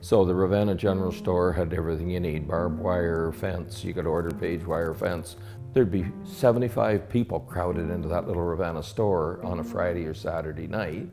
So the Ravenna General Store had everything you need, barbed wire fence, you could order page wire fence. There'd be 75 people crowded into that little Ravenna store on a Friday or Saturday night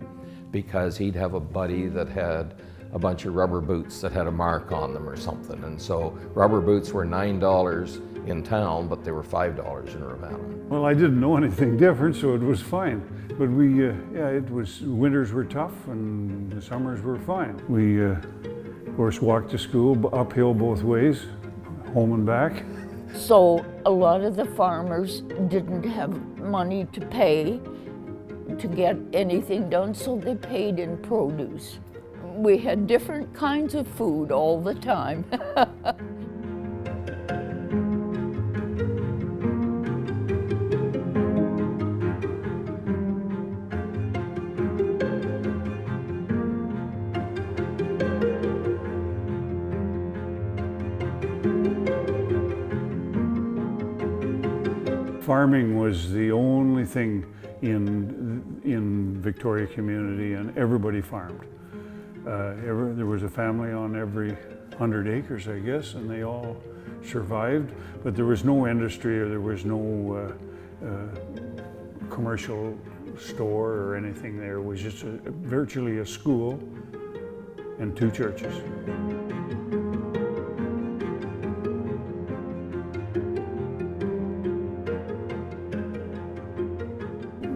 because he'd have a buddy that had a bunch of rubber boots that had a mark on them or something. And so rubber boots were $9 in town, but they were $5 in Ravenna. Well, I didn't know anything different, so it was fine. But winters were tough and the summers were fine. We, of course, walked to school uphill both ways, home and back. So a lot of the farmers didn't have money to pay to get anything done, so they paid in produce. We had different kinds of food all the time. Farming was the only thing in Victoria community, and everybody farmed. There was a family on every 100 acres, I guess, and they all survived, but there was no industry or there was no commercial store or anything there. It was just virtually a school and 2 churches.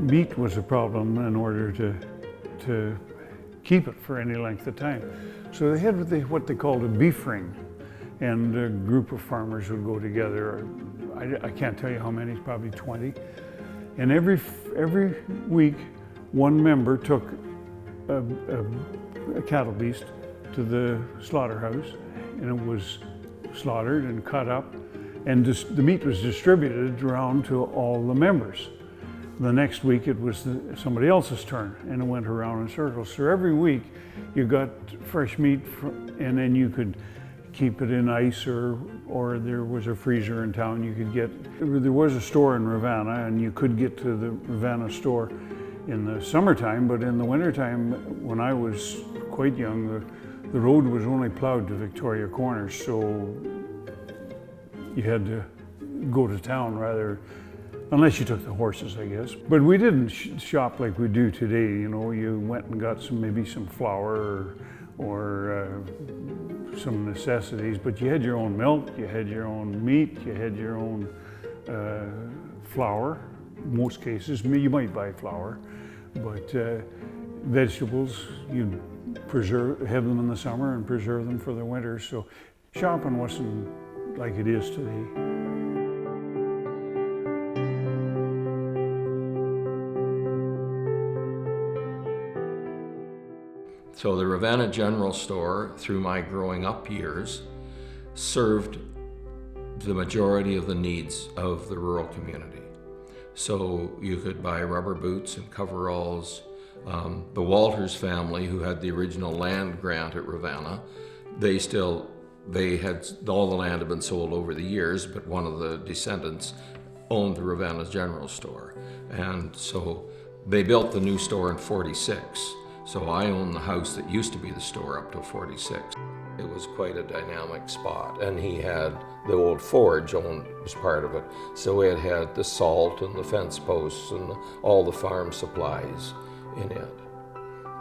Meat was a problem in order to keep it for any length of time. So they had what they called a beef ring, and a group of farmers would go together. I can't tell you how many, probably 20. And every week, one member took a cattle beast to the slaughterhouse, and it was slaughtered and cut up, and the meat was distributed around to all the members. The next week it was somebody else's turn, and it went around in circles. So every week you got fresh meat, and then you could keep it in ice, or there was a freezer in town you could get. There was a store in Ravenna, and you could get to the Ravenna store in the summertime, but in the wintertime, when I was quite young, the road was only plowed to Victoria Corners, so you had to go to town rather. Unless you took the horses, I guess. But we didn't shop like we do today. You know, you went and got maybe some flour or some necessities, but you had your own milk, you had your own meat, you had your own flour. In most cases, you might buy flour, but vegetables, you'd have them in the summer and preserve them for the winter. So shopping wasn't like it is today. So the Ravenna General Store, through my growing up years, served the majority of the needs of the rural community. So you could buy rubber boots and coveralls. The Walters family, who had the original land grant at Ravenna, all the land had been sold over the years, but one of the descendants owned the Ravenna General Store. And so they built the new store in '46. So I owned the house that used to be the store up to '46. It was quite a dynamic spot, and he had the old forge was part of it. So it had the salt and the fence posts and all the farm supplies in it.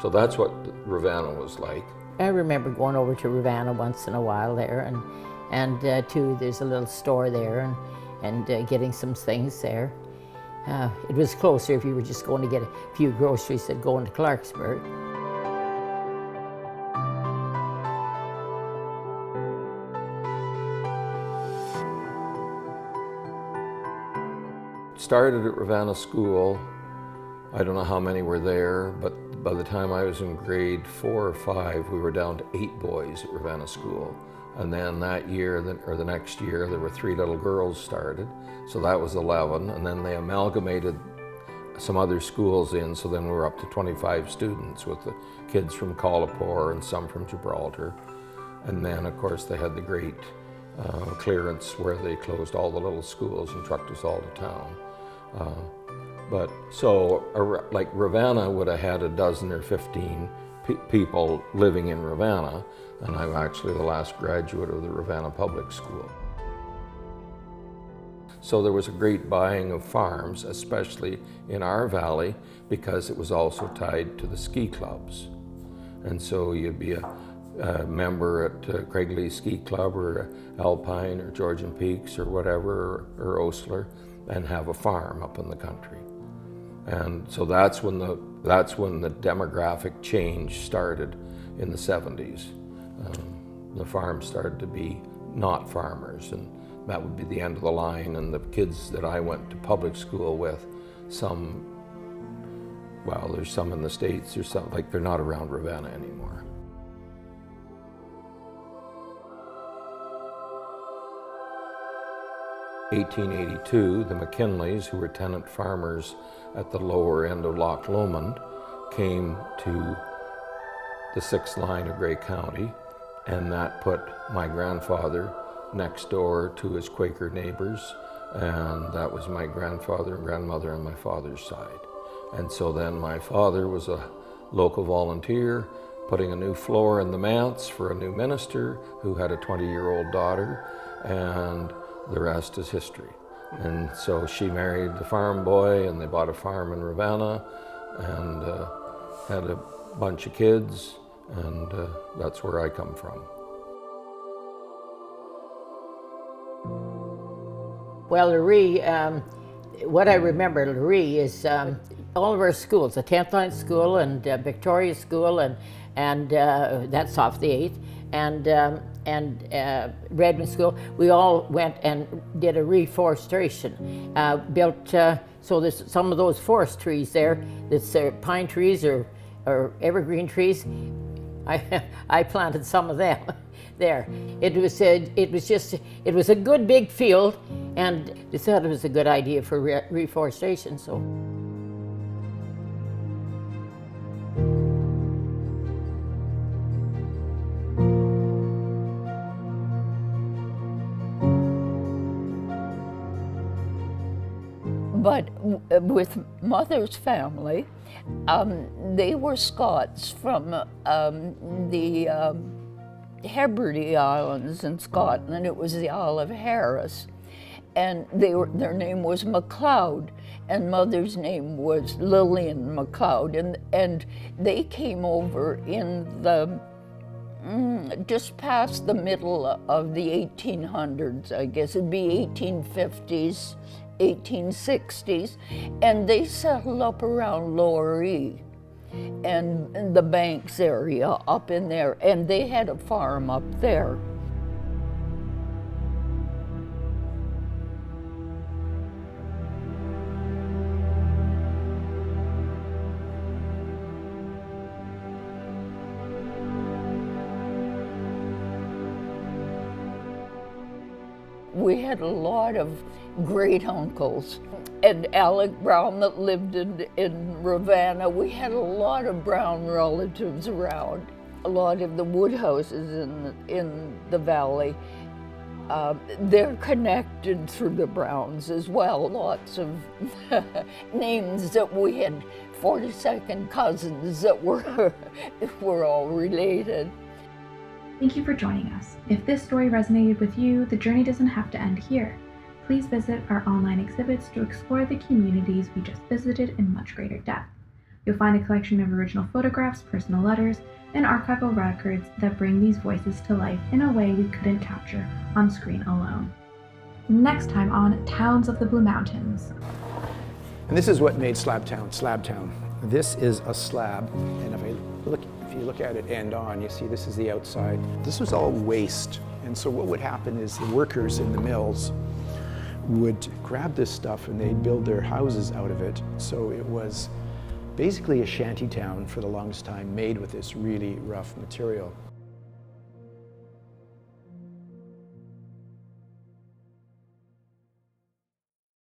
So that's what Ravenna was like. I remember going over to Ravenna once in a while there, and there's a little store there, and getting some things there. It was closer if you were just going to get a few groceries than going to Clarksburg. Started at Ravenna School. I don't know how many were there, but by the time I was in grade 4 or 5, we were down to 8 boys at Ravenna School. And then that year, or the next year, there were 3 little girls started. So that was 11, and then they amalgamated some other schools in, so then we were up to 25 students with the kids from Collapore and some from Gibraltar. And then, of course, they had the great clearance where they closed all the little schools and trucked us all to town. Like Ravenna would have had a dozen or 15 people living in Ravenna, and I'm actually the last graduate of the Ravenna Public School. So there was a great buying of farms, especially in our valley, because it was also tied to the ski clubs. And so you'd be a member at Craigleith Ski Club or Alpine or Georgian Peaks or whatever, or Osler, and have a farm up in the country. And so that's when the demographic change started in the 70s. The farms started to be not farmers, and that would be the end of the line. And the kids that I went to public school with, well, there's some in the States, there's some, like, they're not around Ravenna anymore. In 1882, the McKinleys, who were tenant farmers at the lower end of Loch Lomond, came to the 6th line of Grey County, and that put my grandfather next door to his Quaker neighbors, and that was my grandfather and grandmother on my father's side. And so then my father was a local volunteer, putting a new floor in the manse for a new minister who had a 20-year-old daughter, and the rest is history. And so she married the farm boy, and they bought a farm in Ravenna, and had a bunch of kids, and that's where I come from. Well, Loree, what I remember, Loree, is all of our schools, the 10th line school and Victoria School, and that's off the 8th, and Redmond School. We all went and did a reforestation, built, so there's some of those forest trees there, that's pine trees or evergreen trees. I planted some of them there. It was a good big field, and they thought it was a good idea for reforestation. So. But with Mother's family, they were Scots from the Hebrides Islands in Scotland. It was the Isle of Harris, and their name was MacLeod, and Mother's name was Lillian MacLeod, and they came over in the just past the middle of the 1800s, I guess. It'd be 1850s, 1860s, and they settled up around Loree and the Banks area up in there, and they had a farm up there. We had a lot of great uncles, and Alec Brown that lived in Ravenna. We had a lot of Brown relatives around. A lot of the wood houses in the valley, they're connected through the Browns as well. Lots of names that we had 42nd cousins that were all related. Thank you for joining us. If this story resonated with you, the journey doesn't have to end here. Please visit our online exhibits to explore the communities we just visited in much greater depth. You'll find a collection of original photographs, personal letters, and archival records that bring these voices to life in a way we couldn't capture on screen alone. Next time on Towns of the Blue Mountains. And this is what made Slabtown. This is a slab, and if you look at it end on, you see this is the outside. This was all waste, and so what would happen is the workers in the mills would grab this stuff and they'd build their houses out of it. So it was basically a shanty town for the longest time, made with this really rough material.